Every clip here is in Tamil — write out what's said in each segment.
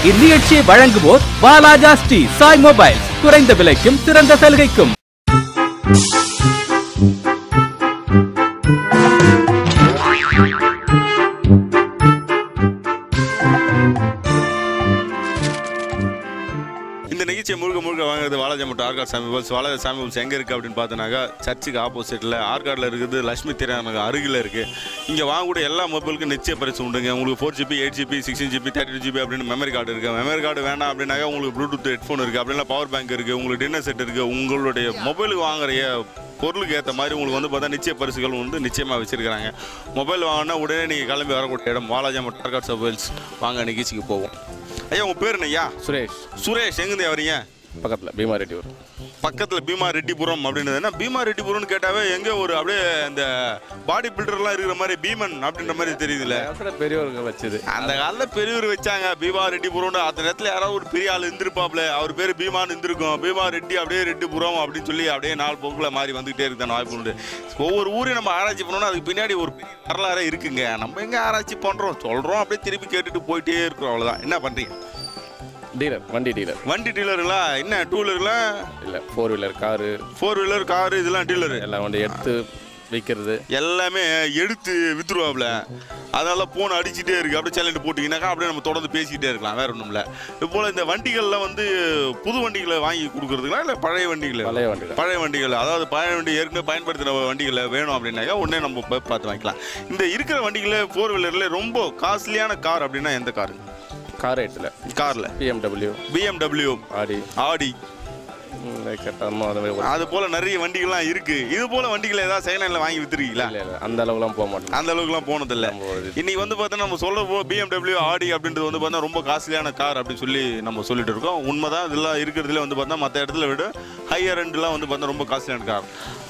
இந்நிகழ்ச்சியை வழங்குவோர் வாலாஜா ஸ்ரீ சாய் மொபைல். குறைந்த விலைக்கும் சிறந்த சலுகைக்கும். இந்த நிகழ்ச்சியை முழுக்க வாங்குறது வாலாஜா மற்றும் ஆர்காட் சாமி மொபைல்ஸ். வாலாஜா சாமி மொபைல்ஸ் எங்கே இருக்குது அப்படின்னு பார்த்தோன்னாக்கா சர்ச்சுக்கு ஆப்போசிட்டில் ஆர்காட்டில் இருக்குது, லட்சுமி திரையரங்க அருகில் இருக்குது. இங்கே வாங்கக்கூடிய எல்லா மொபைலுக்கும் நிச்சய பரிசு உண்டுங்க. உங்களுக்கு 4GB 8GB 16GB 32GB அப்படின்னு மெமரி கார்டு இருக்குது. மெமரி கார்டு வேண்டாம் அப்படின்னாக்கா உங்களுக்கு ப்ளூடூத் ஹெட்ஃபோன் இருக்குது, அப்படின்னா பவர் பேங்க் இருக்குது, உங்களுக்கு டின்னர் செட் இருக்குது. உங்களுடைய மொபைலுக்கு வாங்குற பொருளுக்கு ஏற்ற மாதிரி உங்களுக்கு வந்து பார்த்தா நிச்சய பரிசுகள் வந்து நிச்சயமாக வச்சுருக்காங்க. மொபைல் வாங்கினா உடனே நீங்கள் கிளம்பி வரக்கூடிய இடம் வாலாஜா மற்றும் ஆர்காட் மொபைல்ஸ். வாங்க நிகழ்ச்சிக்கு போவோம். ஐயா உங்கள் பேர் என்ன? ஐயா சுரேஷ். எங்கேருந்து வரீங்க? பக்கத்தில் பீமா ரெட்டிபுரம். பக்கத்தில் பீமா ரெட்டிபுரம் அப்படின்றதுன்னா பீமா ரெட்டிபுரம்னு கேட்டாவே எங்கே ஒரு அப்படியே இந்த பாடி பில்டர்லாம் இருக்கிற மாதிரி பீமன் அப்படின்ற மாதிரி தெரியுதுல்ல. பெரியவர்கள் வச்சது, அந்த காலத்தில் பெரியவர் வச்சாங்க பீமா ரெட்டிபுரம். அந்த நேரத்தில் யாராவது ஒரு பெரிய ஆள் இருந்திருப்பாப்ல, அவர் பேர் பீமான்னு இருந்திருக்கும். பீமா ரெட்டி அப்படியே ரெட்டிபுரம் அப்படின்னு சொல்லி அப்படியே நாலு போக்குல மாறி வந்துகிட்டே இருக்குதான் வாய்ப்பு உண்டு. ஒவ்வொரு ஊரையும் நம்ம ஆராய்ச்சி பண்ணோம்னா அதுக்கு பின்னாடி ஒரு வரலாறே இருக்குங்க. நம்ம எங்கே ஆராய்ச்சி பண்ணுறோம், சொல்கிறோம், அப்படியே திருப்பி கேட்டுட்டு போயிட்டே இருக்கிறோம். அவ்வளோதான். என்ன பண்ணுறீங்க? டீலர், வண்டி டீலருங்களா? என்ன டூ வீலருங்களா? இல்லை, ஃபோர் வீலர் காரு இதெல்லாம் டீலரு. எல்லாம் வண்டி எடுத்து விற்கிறது, எல்லாமே எடுத்து விற்றுருவாப்புல. அதனால போன் அடிச்சுட்டே இருக்கு. அப்படியே சேலண்ட் போட்டிங்கனாக்கா அப்படியே நம்ம தொடர்ந்து பேசிக்கிட்டே இருக்கலாம், வேற ஒன்றும் இல்லை. இப்போ போல் இந்த வண்டிகளில் வந்து புது வண்டிகளை வாங்கி கொடுக்குறதுங்களா இல்லை பழைய வண்டிகள்? அதாவது பழைய வண்டி ஏற்கனவே பயன்படுத்தின வண்டிகளை வேணும் அப்படின்னாக்கா உடனே நம்ம பார்த்து வாங்கிக்கலாம். இந்த இருக்கிற வண்டிகளில் ஃபோர் வீலரில் ரொம்ப காஸ்ட்லியான கார் அப்படின்னா எந்த காரு? காரில் BMW, ஆடி, அது போல நிறைய வண்டிகள்லாம் இருக்கு. இது போல வண்டிகளை ஏதாவது செகண்ட் ஹேண்ட்ல வாங்கி வித்துருக்கீங்களா? அந்த அளவுக்குலாம் போக மாட்டோம். அந்த அளவுக்குலாம் போனதில்லை. இன்னைக்கு வந்து பார்த்தா நம்ம சொல்ல BMW, ஆடி அப்படின்றது வந்து பார்த்தா ரொம்ப காஸ்ட்லியான கார் அப்படின்னு சொல்லி நம்ம சொல்லிட்டு இருக்கோம். உண்மைதான். இதெல்லாம் இருக்கிறதுல வந்து பார்த்தா மற்ற இடத்துல விட ஹையர் எண்ட்லாம் வந்து பார்த்தா ரொம்ப காஸ்ட்லியான கார்.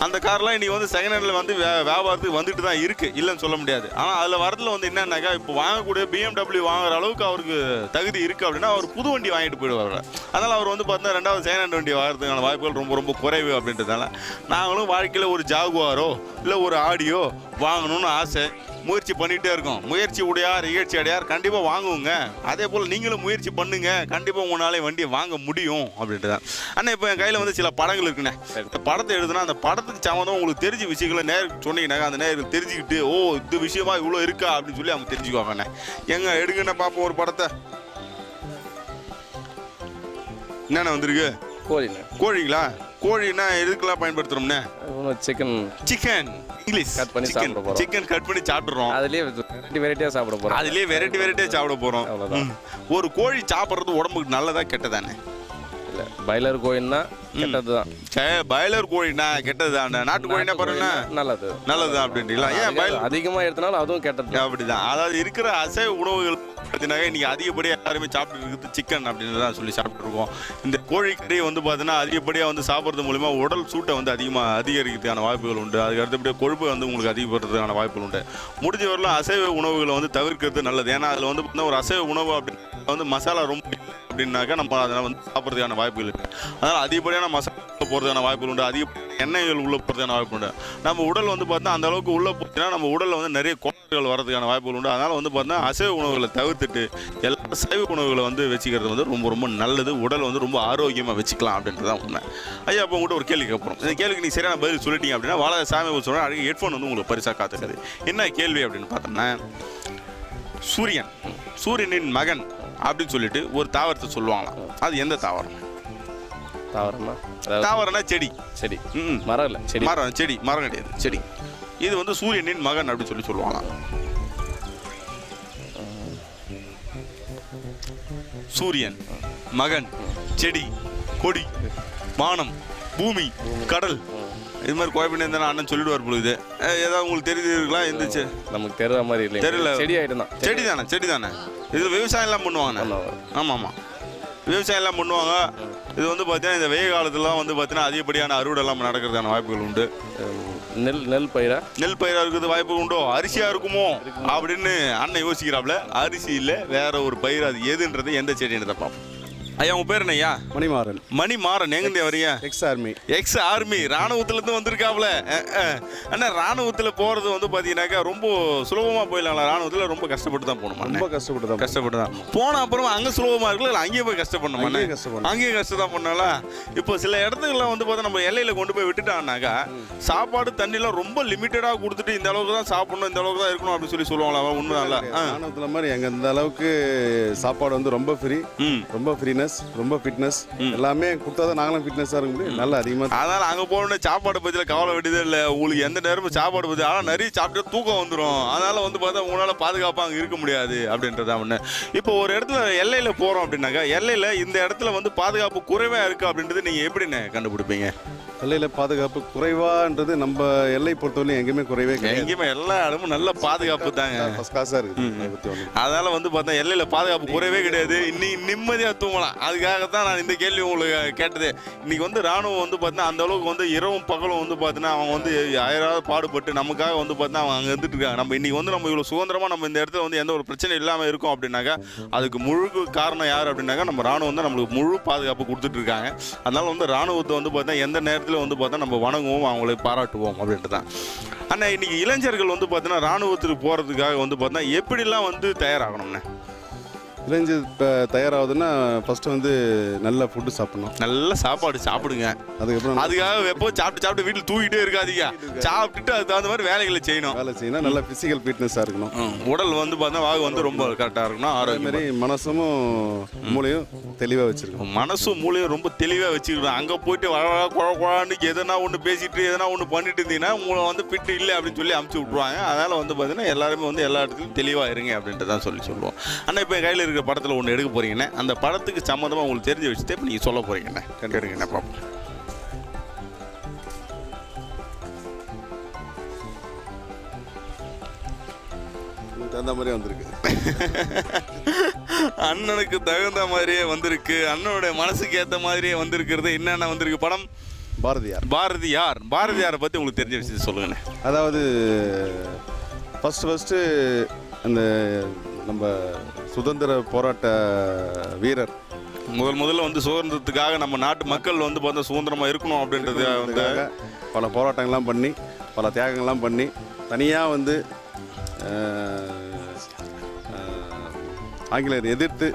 அந்த கார்லாம் இன்னைக்கு வந்து செகண்ட் ஹேண்ட்ல வந்து வியாபாரத்துக்கு வந்துட்டு தான் இருக்கு, இல்லைன்னு சொல்ல முடியாது. ஆனால் அதில் வரதுல வந்து என்னன்னாக்கா இப்போ வாங்கக்கூடிய BMW வாங்குற அளவுக்கு அவருக்கு தகுதி இருக்கு அப்படின்னா அவர் புது வண்டி வாங்கிட்டு போயிடுவார். அதனால அவர் வந்து பார்த்தா ரெண்டாவது செகண்ட் ஹேண்ட் வண்டி வாங்குறதுக்கான வாய்ப்புகள் ரொம்ப குறைவு. அப்படின்றதால நாங்களும் வாழ்க்கையில் ஒரு ஜாகுவாரோ இல்லை ஒரு ஆடியோ வாங்கணும்னு ஆசை, முயற்சி பண்ணிகிட்டே இருக்கோம். முயற்சி உடையார் இகழ்ச்சி அடையார். கண்டிப்பாக வாங்குவோங்க. அதே போல் நீங்களும் முயற்சி பண்ணுங்க, கண்டிப்பாக உங்களாலே வண்டியை வாங்க முடியும் அப்படின்ட்டு தான். ஆனால் இப்போ என் கையில் வந்து சில படங்கள் இருக்குண்ணே. இந்த படத்தை எழுதுனா அந்த படத்துக்கு சம்மந்தம் உங்களுக்கு தெரிஞ்ச விஷயங்களை நேருக்கு சொன்னீங்கன்னாக்கா அந்த நேருக்கு தெரிஞ்சுக்கிட்டு ஓ இது விஷயமா இவ்வளோ இருக்கா அப்படின்னு சொல்லி அவங்க தெரிஞ்சுக்குவாங்கண்ணே. எங்க எடுங்கண்ணே பார்ப்போம் ஒரு படத்தை. என்னென்ன வந்திருக்கு? கோழிங்களா? கோழின்னா எதுக்கெல்லாம் பயன்படுத்துறோம்னே? சிக்கன் இங்கிலீஷ் சிக்கன் கட் பண்ணி சாப்பிட்றோம். அதுலேயே வெரைட்டியாக சாப்பிட போகிறோம். ஒரு கோழி சாப்பிட்றது உடம்புக்கு நல்லதா கெட்டதானே? இல்லை, பாய்லர் கோழின்னா கெட்டதுதான். பாய்லர் கோழினா கெட்டதுதான். நாட்டு கோழினா பாருங்க நல்லது அப்படின்றீங்களா? ஏன் பாய்லர் அதிகமாக எடுத்தனாலும் அதுவும் கெட்டது அப்படிதான். அதாவது இருக்கிற அசைவ உணவுகள் பார்த்தீங்கன்னா இன்னைக்கு அதிகப்படியாக யாருமே சாப்பிட்டு இருக்குது சிக்கன் அப்படின்னு தான் சொல்லி சாப்பிட்ருக்கோம். இந்த கோழிக்கறியை வந்து பார்த்தீங்கன்னா அதிகப்படியாக வந்து சாப்பிட்றது மூலிமா உடல் சூட்டை வந்து அதிகரிக்கிறதுக்கான வாய்ப்புகள் உண்டு. அதுக்கு அடுத்தபடியாக கொழுப்பு வந்து உங்களுக்கு அதிகப்படுறதுக்கான வாய்ப்புகள் உண்டு. முடிஞ்ச வரலாம் அசைவ உணவுகளை வந்து தவிர்க்கிறது நல்லது. ஏன்னா அதில் வந்து பார்த்தீங்கன்னா ஒரு அசைவ உணவு அப்படின்னு வந்து மசாலா ரொம்ப அப்படின்னாக்கா நம்ம அதெல்லாம் வந்து சாப்பிட்றதுக்கான வாய்ப்புகள் இருக்குது. அதனால் அதிகப்படியான மசாலா போகிறதுக்கான வாய்ப்புகள் உண்டு, அதிக எண்ணெய்கள் உள்ளே போகிறதுக்கான வாய்ப்பு உண்டு. நம்ம உடல் வந்து பார்த்தா அந்த அளவுக்கு உள்ளே போச்சுன்னா நம்ம உடலில் வந்து நிறைய கோளாறுகள் வரதுக்கான வாய்ப்புகள் உண்டு. அதனால் வந்து பார்த்தா அசைவ உணவுகளை தவிர்த்துட்டு எல்லா சைவ உணவுகளை வந்து வச்சுக்கிறது வந்து ரொம்ப நல்லது. உடல் வந்து ரொம்ப ஆரோக்கியமாக வச்சுக்கலாம் அப்படின்றது தான் உண்மை. ஐயா அப்போ உங்கள்கிட்ட ஒரு கேள்வி கேட்போம். இந்த கேள்விக்கு நீங்கள் சரியான பதில் சொல்லிட்டீங்க அப்படின்னா வாலாஜா சாமி சொல்கிறேன் அழகு ஹெட்ஃபோன் வந்து உங்களுக்கு பரிசாக காத்துக்கிறது. என்ன கேள்வி அப்படின்னு பார்த்தோம்னா, சூரியனின் மகன் அப்படின்னு சொல்லிட்டு ஒரு தாவரத்தை சொல்லுவாங்களாம். அது எந்த தாவரம்? தாவரம்னா செடி. மரம் இல்லை, செடி. மரம் கிடையாது, செடி. இது வந்து சூரியனின் மகன் அப்படின்னு சொல்லுவாங்களாம். சூரியன், மகன், செடி, கொடி, வானம், பூமி, கடல். இது மாதிரி கோயப்பின்னு இருந்தா அண்ணன் சொல்லிடுவார் பொழுது. ஏதாவது உங்களுக்கு தெரியுதுங்களா? எந்திரிச்சு நமக்கு தெரியற மாதிரி இல்லை, தெரியல. செடி தானே. இது விவசாயம் எல்லாம் பண்ணுவாங்க. ஆமாம், விவசாயம் எல்லாம் பண்ணுவாங்க. இது வந்து பார்த்தீங்கன்னா இந்த வெயில் காலத்துலாம் வந்து பார்த்தீங்கன்னா அதிகப்படியான அறுவடை எல்லாம் நடக்கிறதுக்கான வாய்ப்புகள் உண்டு. நெல் பயிரா இருக்கிறது வாய்ப்புகள் உண்டோ? அரிசியாக இருக்குமோ அப்படின்னு அண்ணன் யோசிக்கிறாப்புல. அரிசி இல்லை, வேற ஒரு பயிர். அது எதுன்றது எந்த செடின்றதை பார்ப்போம். ஐயா உங்க பேர் என்னய்யா? மணிமாறன். மணிமாறன் எங்க வரீங்க? X army. எக்ஸ் ஆர்மி ராணுவத்துல இருந்து வந்திருக்காப்ல. அண்ணா ராணுவத்துல போறது வந்து பாத்தீங்கன்னாக்கா ரொம்ப சுலபமா போயிடலாம். ராணுவத்துல ரொம்ப கஷ்டப்பட்டு தான் போகணும். ரொம்ப கஷ்டப்பட்டு தான் போன அப்புறம் அங்க சுலபமா இருக்குல்ல, இல்லை அங்கேயே போய் கஷ்டப்படணும். அங்கேயே கஷ்டம் தான் பண்ணல. இப்போ சில இடத்துக்குலாம் வந்து பார்த்தா நம்ம எல்லையில கொண்டு போய் விட்டுட்டாங்கனாக்கா சாப்பாடு தண்ணிலாம் ரொம்ப லிமிட்டடா கொடுத்துட்டு இந்த அளவுக்கு தான் சாப்பிடணும், இந்த அளவுக்கு தான் இருக்கணும் அப்படின்னு சொல்லுவாங்களா? உண்மைதான்ல? ராணுவத்துல மாதிரி எங்க இந்த அளவுக்கு சாப்பாடு வந்து ரொம்ப ஃப்ரீ, ரொம்ப ஃப்ரீனஸ், ரொம்ப ஃபிட்னஸ் எல்லாமே கொடுத்தாதான் நாங்களும் ஃபிட்னஸா இருக்க முடியும். நல்லா அதிகமா. அதனால அங்க போன சாப்பாடு பத்தியில கவலை வேண்டியதே இல்லை. உங்களுக்கு எந்த நேரமும் சாப்பாடு பத்தி, ஆனால் நிறைய சாப்பிட்டு தூக்கம் வந்துடும். அதனால வந்து பார்த்தா உங்களால பாதுகாப்பா அங்க இருக்க முடியாது அப்படின்றதா ஒண்ணு. இப்போ ஒரு இடத்துல எல்லையில போறோம் அப்படின்னாக்கா எல்லையில இந்த இடத்துல வந்து பாதுகாப்பு குறைவா இருக்கு அப்படின்றது நீங்க எப்படின்னு கண்டுபிடிப்பீங்க? எல்லையில பாதுகாப்பு குறைவான்றது நம்ம எல்லை பொறுத்தவரையும் எங்கேயுமே குறைவே கிடையாது. எங்கேயுமே எல்லா இடமும் நல்ல பாதுகாப்பு தாங்க. அதனால வந்து பார்த்தா எல்லையில பாதுகாப்பு குறைவே கிடையாது. இன்னைக்கு நிம்மதியா தூங்கலாம். அதுக்காகத்தான் நான் இந்த கேள்வி உங்களுக்கு கேட்டது. இன்னைக்கு வந்து ராணுவம் வந்து பார்த்தீங்கன்னா அந்த அளவுக்கு வந்து இரவும் பகலும் வந்து பார்த்தீங்கன்னா அவங்க வந்து ஆயிரம் பாடுபட்டு நமக்காக வந்து பார்த்தீங்கன்னா அவங்க அங்கே இருந்துட்டு இருக்காங்க. நம்ம இன்னைக்கு வந்து நம்ம இவ்வளோ சுதந்திரமா நம்ம இந்த இடத்துல வந்து எந்த ஒரு பிரச்சனை இல்லாமல் இருக்கோம் அப்படின்னாக்கா அதுக்கு முழு காரணம் யார் அப்படின்னாக்கா நம்ம ராணுவம் தான் நம்மளுக்கு முழு பாதுகாப்பு கொடுத்துட்டு இருக்காங்க. அதனால வந்து ராணுவத்தை வந்து பார்த்தீங்கன்னா எந்த நேரத்தில் வந்து பார்த்தா நம்ம வணங்குவோம், அவங்களை பாராட்டுவோம் அப்படின்ட்டு தான். ஆனால் இன்னைக்கு இளைஞர்கள் வந்து பார்த்தீங்கன்னா ராணுவத்துக்கு போகிறதுக்காக வந்து பார்த்தீங்கன்னா எப்படிலாம் வந்து தயாராகணும்னே? இளைஞர் இப்போ தயாராகுதுன்னா ஃபர்ஸ்ட் வந்து நல்ல ஃபுட்டு சாப்பிடணும். நல்ல சாப்பாடு சாப்பிடுங்க. அதுக்கப்புறம் அதுக்காக எப்போ சாப்பிட்டு வீட்டில் தூக்கிட்டே இருக்காதீங்க. சாப்பிட்டுட்டு அதுக்கு தகுந்த மாதிரி வேலைகளை செய்யணும். நல்ல ஃபிசிக்கல் ஃபிட்னஸாக இருக்கணும். உடல் வந்து பார்த்தா வாகு வந்து ரொம்ப கரெக்டாக இருக்கணும். அதே மாதிரி மனசும் மூளையும் தெளிவாக வச்சிருக்கணும். மனசும் மூளையும் ரொம்ப தெளிவாக வச்சுக்கணும். அங்கே போயிட்டு குழான்னு எதனா ஒன்று பேசிட்டு எதனா ஒன்று பண்ணிட்டு இருந்தீங்கன்னா உங்களை வந்து ஃபிட் இல்லை அப்படின்னு சொல்லி அமுச்சு விட்ருவாங்க. அதனால் வந்து பார்த்தீங்கன்னா எல்லாருமே வந்து எல்லா இடத்துலையும் தெளிவாக இருங்க அப்படின்ட்டு தான் சொல்லுவோம். ஆனால் இப்போ கையில் இருக்கிற படத்தில் ஒன்று எடுக்க போறீங்கண்ணே, அந்த படத்துக்கு சம்மந்தமாக உங்களுக்கு தெரிஞ்ச விஷயத்தை இப்போ நீங்கள் சொல்ல போறீங்கண்ணே. கேட்டுங்கண்ணே பார்ப்போம். தகுந்த மாதிரியே வந்திருக்கு. அண்ணனுக்கு தகுந்த மாதிரியே வந்திருக்கு. அண்ணனுடைய மனசுக்கு ஏற்ற மாதிரியே வந்திருக்கிறது. என்னென்ன வந்திருக்கு படம்? பாரதியார். பாரதியார். பாரதியாரை பற்றி உங்களுக்கு தெரிஞ்ச விஷயத்தை சொல்லுங்கண்ணே. அதாவது ஃபஸ்ட்டு அந்த நம்ம சுதந்திர போராட்ட வீரர் முதல்ல வந்து சுதந்திரத்துக்காக நம்ம நாட்டு மக்கள் வந்து பார்த்தா சுதந்திரமாக இருக்கணும் அப்படின்றது வந்து பல போராட்டங்கள்லாம் பண்ணி பல தியாகங்கள்லாம் பண்ணி தனியாக வந்து ஆங்கிலேயர் எதிர்த்து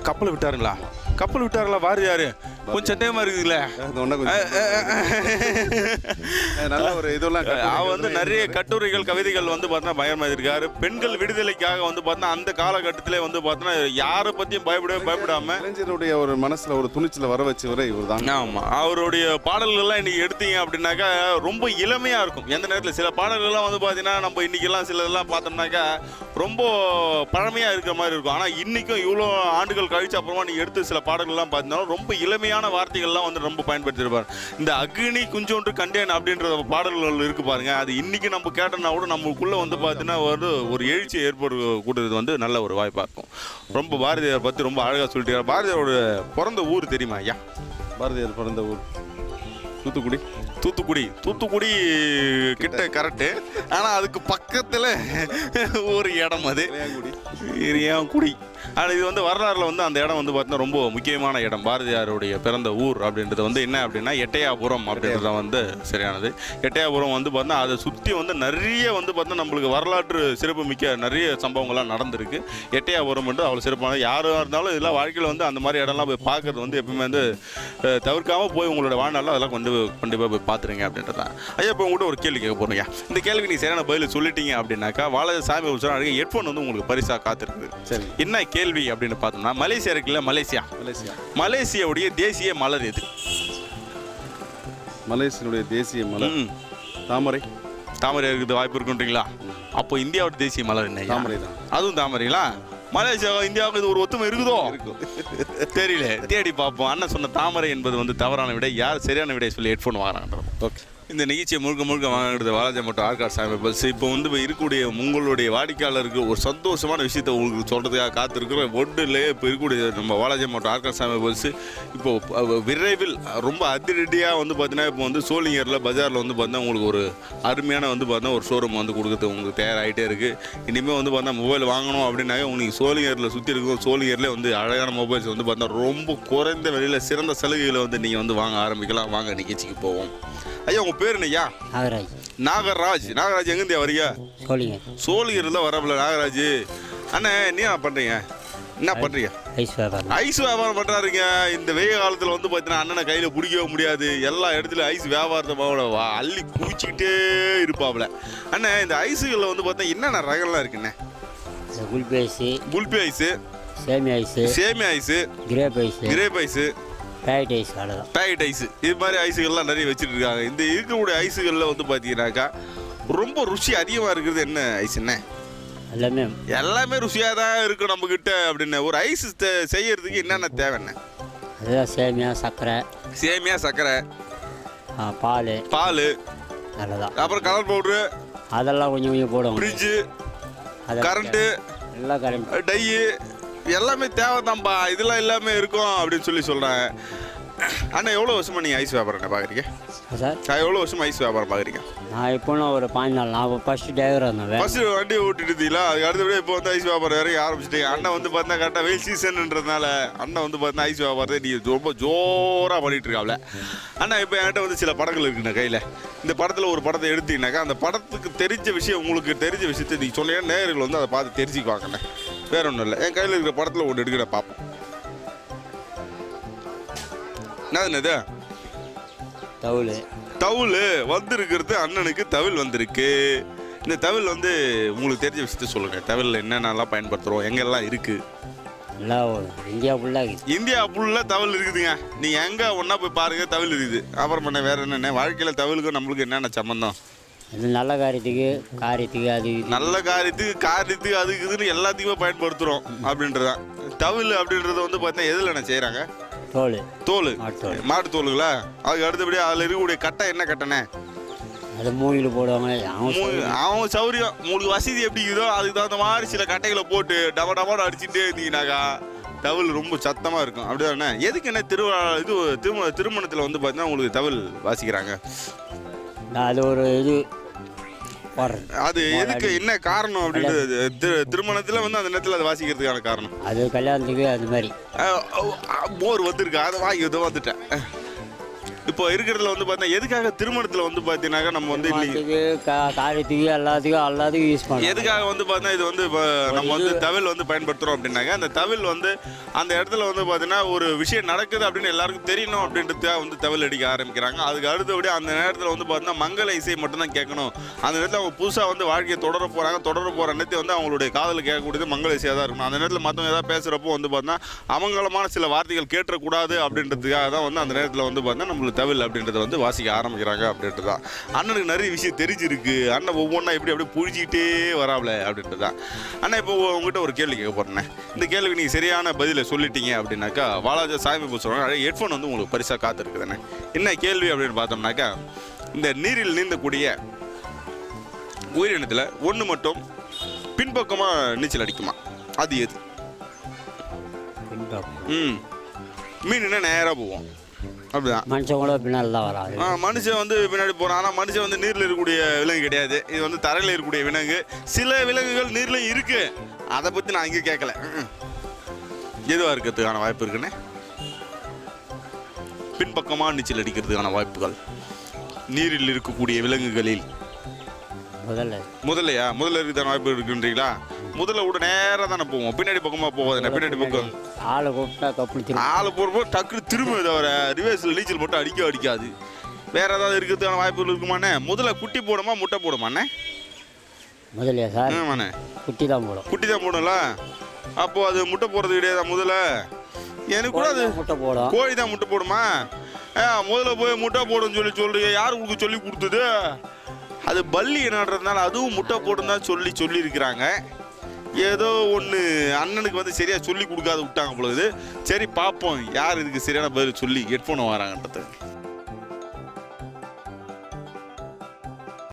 கப்பலை விட்டாருங்களா? கப்பல் விட்டார்களா பாரதியார்? கொஞ்சம் சந்தேகமா இருக்குதுல்ல. நல்ல ஒரு இதெல்லாம் அவன் வந்து நிறைய கட்டுரைகள் கவிதைகள் வந்து பார்த்தா பயமா இருக்காரு. பெண்கள் விடுதலைக்காக வந்து பார்த்தா அந்த காலகட்டத்திலே வந்து பார்த்தா யாரை பத்தியும் பயப்படாம இளைஞருடைய ஒரு மனசுல ஒரு துணிச்சல வர வச்சவரே இவர் தான். ஆமா, அவருடைய பாடல்கள்லாம் இன்னைக்கு எடுத்தீங்க அப்படின்னாக்கா ரொம்ப இளமையா இருக்கும். எந்த நேரத்தில் சில பாடல்கள்லாம் வந்து பார்த்தீங்கன்னா நம்ம இன்னைக்கெல்லாம் சிலதெல்லாம் பார்த்தோம்னாக்கா ரொம்ப பழமையா இருக்கிற மாதிரி இருக்கும். ஆனா இன்னைக்கும் இவ்வளோ ஆண்டுகள் கழிச்சு அப்புறமா நீங்க எடுத்து சில பாடல்கள்லாம் பார்த்தீங்கன்னா ரொம்ப இளமையான வார்த்தைகள்லாம் வந்து ரொம்ப பயன்படுத்திருப்பார். இந்த அக்னி குஞ்சோன்று கண்டேன் அப்படின்ற பாடல்கள் இருக்கு பாருங்க, அது இன்னைக்கு நம்ம கேட்டோம்னா கூட நமக்குள்ள வந்து பார்த்தீங்கன்னா ஒரு எழுச்சி ஏற்படக்கூடியது வந்து நல்ல ஒரு வாய்ப்பாக இருக்கும். ரொம்ப பாரதியார் பற்றி ரொம்ப அழகாக சொல்லிட்டு. பாரதியாரோட பிறந்த ஊர் தெரியுமா ஐயா? பாரதியார் பிறந்த ஊர் தூத்துக்குடி. தூத்துக்குடி கிட்ட கரெக்டு. ஆனால் அதுக்கு பக்கத்தில் ஒரு இடம், அது இரியாங்குடி. ஆனால் இது வந்து வரலாறுல வந்து அந்த இடம் வந்து பார்த்தீங்கன்னா ரொம்ப முக்கியமான இடம். பாரதியாருடைய பிறந்த ஊர் அப்படின்றது வந்து என்ன அப்படின்னா எட்டயாபுரம் அப்படின்றது வந்து சரியானது. எட்டயாபுரம் வந்து பார்த்தீங்கன்னா அதை சுற்றி வந்து நிறைய வந்து பார்த்தீங்கன்னா நம்மளுக்கு வரலாற்று சிறப்பு மிக்க நிறைய சம்பவங்கள்லாம் நடந்திருக்கு. எட்டயாபுரம் வந்து அவ்வளோ சிறப்பானது. யாராக இருந்தாலும் இதெல்லாம் வாழ்க்கையில் வந்து அந்த மாதிரி இடம்லாம் போய் பார்க்கறது வந்து எப்பவுமே வந்து தவிர்க்காமல் போய் உங்களோட வாழ்நாளில் அதெல்லாம் கண்டிப்பாக போய் பார்த்துருங்க அப்படின்றது தான். ஐயா இப்போ உங்கள்கிட்ட ஒரு கேள்வி கேட்க போகிறீங்க. இந்த கேள்விக்கு நீங்கள் சரியான பதில் சொல்லிட்டீங்க அப்படின்னாக்கா வாழ சாமி ஒரு அழகாக ஹெட்ஃபோன் வந்து உங்களுக்கு பரிசாக காத்திருக்குது. சரி, என்ன கேள்வி அப்படின்னு பார்த்தோம்னா, மலேசியா இருக்குல்ல, மலேசியாவுடைய தேசிய மலர் எது? மலேசியாவுடைய தேசிய மலர் தாமரை. தாமரை இருக்குது வாய்ப்பு இருக்குன்றீங்களா? அப்போ இந்தியாவோட தேசிய மலர் என்ன? தாமரை தான். அதுவும் தாமரைங்களா? மலேசியா இந்தியாவுக்கு இது ஒரு ஒத்துமை இருக்குதோ? தெரியல, தேடி பார்ப்போம். அண்ணன் சொன்ன தாமரை என்பது வந்து தவறான விடை. யார் சரியான விடை சொல்லி ஹெட்ஃபோன் வாங்குறாங்க? ஓகே, இந்த நிகழ்ச்சியை முழுக்க வாங்குறது வாலாஜா மற்றும் ஆர்காட் சாமி பல்ஸ். இப்போ வந்து இருக்கக்கூடிய உங்களுடைய வாடிக்கையாளருக்கு ஒரு சந்தோஷமான விஷயத்தை உங்களுக்கு சொல்கிறதுக்காக காத்திருக்கிற ஒன்றிலே இப்போ இருக்கக்கூடிய நம்ம வாலாஜா மற்றும் ஆர்காட் சாமி பல்ஸ் இப்போது விரைவில் ரொம்ப அதிரடியாக வந்து பார்த்தீங்கன்னா இப்போ வந்து சோளிங்கரில் பஜாரில் வந்து பார்த்தீங்கன்னா உங்களுக்கு ஒரு அருமையான வந்து பார்த்தீங்கன்னா ஒரு ஷோரூம் வந்து கொடுக்குறது உங்களுக்கு தயாராகிட்டே இருக்குது. இனிமேல் வந்து பார்த்தீங்கன்னா மொபைல் வாங்கணும் அப்படின்னாக்க உங்களுக்கு சோளிங்கரில் சுற்றி இருக்கும் சோளிங்கர்லேயே வந்து அழகான மொபைல்ஸ் வந்து பார்த்தீங்கன்னா ரொம்ப குறைந்த விலையில் சிறந்த சலுகைகளை வந்து நீங்கள் வந்து வாங்க ஆரம்பிக்கலாம். வாங்க நிகழ்ச்சிக்கு போவோம். ஐயா உங்கள் பேர் என்னய்யா? நாகராஜ் எங்கேருந்தே வரீங்க? சோழிங்கரில் வரப்பில்ல நாகராஜ் அண்ணே. நீ பண்ணுறீங்க என்ன பண்ணுறீங்க? ஐஸ் வியாபாரம் பண்ணுறாருங்க. இந்த வெயில் காலத்தில் வந்து பார்த்தீங்கன்னா அண்ணனை கையில் பிடிக்கவே முடியாது. எல்லா இடத்துலையும் ஐஸ் வியாபாரத்தை அள்ளி குவிச்சிக்கிட்டே இருப்பாப்புல. அண்ணே இந்த ஐஸுகளில் வந்து பார்த்தா என்னென்ன ரகம்லாம் இருக்குண்ணே? குல்பி ஐஸு, சேமியா ice, grape ice, packet ice, இது மாதிரி ஐஸுகள்லாம் நிறைய வச்சுட்டு இருக்காங்க. இந்த இருக்கக்கூடிய ஐஸுகளில் வந்து பார்த்தீங்கன்னாக்கா ரொம்ப ருசி அதிகமாக இருக்கிறது என்ன ஐஸுண்ணே? எல்லாமே ருசியாக தான் இருக்கும் நம்மக்கிட்ட. அப்படின்னு ஒரு ஐஸ் செய்யறதுக்கு என்னென்ன தேவைண்ணே? சேமியா சர்க்கரை, பால், அப்புறம் கலர் பவுட்ரு, அதெல்லாம் கொஞ்சம் போடுவோம். ஃப்ரிட்ஜு, கரண்ட்டு, டை எல்லாமே தேவைதான்ப்பா. இதெல்லாம் எல்லாமே இருக்கும் அப்படின்னு சொல்கிறாங்க. அண்ணா எவ்வளோ வருஷமா நீங்கள் ஐஸ் வியாபாரம் பார்க்குறீங்க சார்? எவ்வளோ வருஷமா ஐஸ் வியாபாரம் பார்க்குறீங்க? நான் இப்போ ஒரு 5 நாள். நான் ஃபஸ்ட்டு டிரைவர் இருந்தேன். ஃபஸ்ட்டு வண்டி ஓட்டிட்டு இருந்தீங்களா? அதுக்கு அடுத்தபடியே இப்போ வந்து ஐஸ் வியாபாரம் இறங்கி ஆரம்பிச்சிட்டீங்க. அண்ணன் வந்து பார்த்தீங்கன்னா கரெக்டாக வெயில் சீசன்ன்றதுனால அண்ணன் வந்து பார்த்தீங்கன்னா ஐஸ் வியாபாரத்தை நீங்கள் ரொம்ப ஜோராக பண்ணிகிட்டு இருக்காப்ல. அண்ணா இப்போ என்கிட்ட வந்து சில படங்கள் இருக்குண்ணா கையில். இந்த படத்தில் ஒரு படத்தை எடுத்தீங்கன்னாக்கா அந்த படத்துக்கு தெரிஞ்ச விஷயம், உங்களுக்கு தெரிஞ்ச விஷயத்தை நீங்கள் சொன்னீங்கன்னா நேயர்கள் வந்து அதை பார்த்து தெரிஞ்சுக்குவாங்கண்ணே. வேற ஒன்றும் இல்லை. என் கையில் இருக்கிற படத்தில் ஒன்று எடுக்கிற பார்ப்போம். என்னது? தவுள் வந்திருக்கிறது. அண்ணனுக்கு தவில் வந்திருக்கு. இந்த தவில் வந்து உங்களுக்கு தெரிஞ்ச விஷயத்த சொல்லுங்கள். தவிலில் என்னென்னலாம் பயன்படுத்துகிறோம், எங்கெல்லாம் இருக்குது? இந்தியா ஃபுல்லாக தவில் இருக்குதுங்க. நீங்கள் எங்கே ஒன்றா போய் பாருங்கள் தவில் இருக்குது. அப்புறம் பண்ண வேறு என்னென்ன வாழ்க்கையில் தவிலுக்கும் நம்மளுக்கு என்னென்ன சம்மந்தம்? நல்ல காரியத்துக்கு அது நல்ல காரியத்துக்கு அதுக்கு இதுன்னு எல்லாத்துக்குமே பயன்படுத்துகிறோம் அப்படின்றதான். தவில் அப்படின்றது வந்து பார்த்தீங்கன்னா எதில் என்ன செய்கிறாங்க? தோல், மாட்டு தோலுங்களா? அதுக்கு அடுத்தபடியாக அதில் இருக்கக்கூடிய கட்டை என்ன கட்டணே? அது மூங்கில் போடுவாங்க. அவங்க சௌரியம் உங்களுக்கு வசதி எப்படி இருக்குதோ அதுக்கு தகுந்த மாதிரி சில கட்டைகளை போட்டு டமான்னு அடிச்சுட்டே இருந்தீங்கன்னாக்கா தவில் ரொம்ப சத்தமாக இருக்கும். அப்படிதானே? எதுக்கு என்ன திருமணத்தில் வந்து பார்த்தீங்கன்னா உங்களுக்கு தவில் வாசிக்கிறாங்க? அது ஒரு இது அது எதுக்கு என்ன காரணம் அப்படின்றது திருமணத்தில் வந்து அந்த நேரத்தில் அதை வாசிக்கிறதுக்கான காரணம் அது கல்யாணத்துக்கு அது மாதிரி மோர் வந்திருக்கு அதை வாங்கி வந்துட்டேன். இப்போ இருக்கிறதுல வந்து பார்த்தீங்கன்னா எதுக்காக திருமணத்தில் வந்து பார்த்தீங்கன்னாக்கா நம்ம வந்து காரியத்துக்கு எல்லாத்துக்கும் யூஸ் பண்ணுவோம். எதுக்காக வந்து பார்த்தீங்கன்னா இது வந்து இப்போ நம்ம வந்து தவில் வந்து பயன்படுத்துகிறோம் அப்படின்னாக்கா அந்த தவில் வந்து அந்த இடத்துல வந்து பார்த்தீங்கன்னா ஒரு விஷயம் நடக்குது அப்படின்னு எல்லாருக்கும் தெரியணும் அப்படின்றதுக்காக வந்து தவில் அடிக்க ஆரம்பிக்கிறாங்க. அதுக்கு அடுத்தபடி அந்த நேரத்தில் வந்து பார்த்தீங்கன்னா மங்கள இசை மட்டும்தான் கேட்கணும். அந்த நேரத்தில் அவங்க புதுசாக வந்து வாழ்க்கையை தொடர போகிற நேரத்தை வந்து அவங்களுடைய காதில் கேட்கக்கூடியது மங்கள இசையாக தான் இருக்கணும். அந்த நேரத்தில் மற்றவங்க ஏதாவது பேசுகிறப்போ வந்து பார்த்தீங்கன்னா அமங்கலமான சில வார்த்தைகள் கேட்டக்கூடாது அப்படின்றதுக்காக தான் வந்து அந்த நேரத்தில் வந்து பார்த்தீங்கன்னா நம்மளுக்கு தவில் அப்படின்றத வந்து வாசிக்க ஆரம்பிக்கிறாங்க அப்படின்றது தான். அண்ணனுக்கு நிறைய விஷயம் தெரிஞ்சிருக்கு. அண்ணன் ஒவ்வொன்றா அப்படியே புரிஞ்சிக்கிட்டே வராப்ல அப்படின்றது தான். அண்ணா இப்போ உங்ககிட்ட ஒரு கேள்வி கேட்க போறேன். இந்த கேள்விக்கு நீங்கள் சரியான பதிலை சொல்லிட்டீங்க அப்படின்னாக்கா வாலாஜா சாமி சொல்லுவாங்க ஹெட்ஃபோன் வந்து உங்களுக்கு பரிசாக காத்திருக்குதுண்ணே. என்ன கேள்வி அப்படின்னு பார்த்தோம்னாக்கா இந்த நீரில் நீந்தக்கூடிய உயிரினத்தில் ஒன்று மட்டும் பின்பக்கமாக நீச்சல் அடிக்குமா? அது எது? மீன் என்ன நேராக போவோம் அப்படிதான். மனுஷன் கூட பின்னால் தான் வராது. மனுஷன் வந்து பின்னாடி போகிறான். ஆனால் மனுஷன் வந்து நீரில் இருக்கக்கூடிய விலங்கு கிடையாது. இது வந்து தரையில் இருக்கக்கூடிய விலங்கு. சில விலங்குகள் நீர்லையும் இருக்கு. அதை பற்றி நான் இங்கே கேட்கல. எதுவாக இருக்கிறதுக்கான வாய்ப்பு இருக்குன்னு பின்பக்கமாக நீச்சல் அடிக்கிறதுக்கான வாய்ப்புகள் நீரில் இருக்கக்கூடிய விலங்குகளில் முதல்ல இருக்கிறதான வாய்ப்பு இருக்குன்றீங்களா? முதல்ல விட நேராக தானே போவோம். பின்னாடி பக்கமாக போகாது. பின்னாடி பக்கம் ஆளை போகிறப்போ டக்குனு திரும்ப தவிர ரிவர்ஸில் நீச்சல் மட்டும் அடிக்காது. வேற ஏதாவது இருக்கிறதுக்கான வாய்ப்புகள் இருக்குமாண்ணே? முதல்ல குட்டி போடுமா முட்டை போடுமாண்ணே? முதல்லையா சார்? ஆமாண்ணே, குட்டி தான் போடும்ல. அப்போது அது முட்டை போடுறது கிடையாது. முதல்ல எனக்கு கூட அது முட்டை போடும். கோழி தான் முட்டை போடுமா? முதல்ல போய் முட்டை போடுன்னு சொல்றீங்க. யார் உங்களுக்கு சொல்லி கொடுத்தது? அது பள்ளி என்னன்றதுனால அதுவும் முட்டை போடுன்னு தான் சொல்லி இருக்கிறாங்க. ஏதோ ஒன்று அண்ணனுக்கு வந்து சரியாக சொல்லி கொடுக்காத விட்டாங்க பொழுது. சரி பார்ப்போம் யார் இதுக்கு சரியான பதில் சொல்லி ஹெட்ஃபோனை வராங்கன்றது.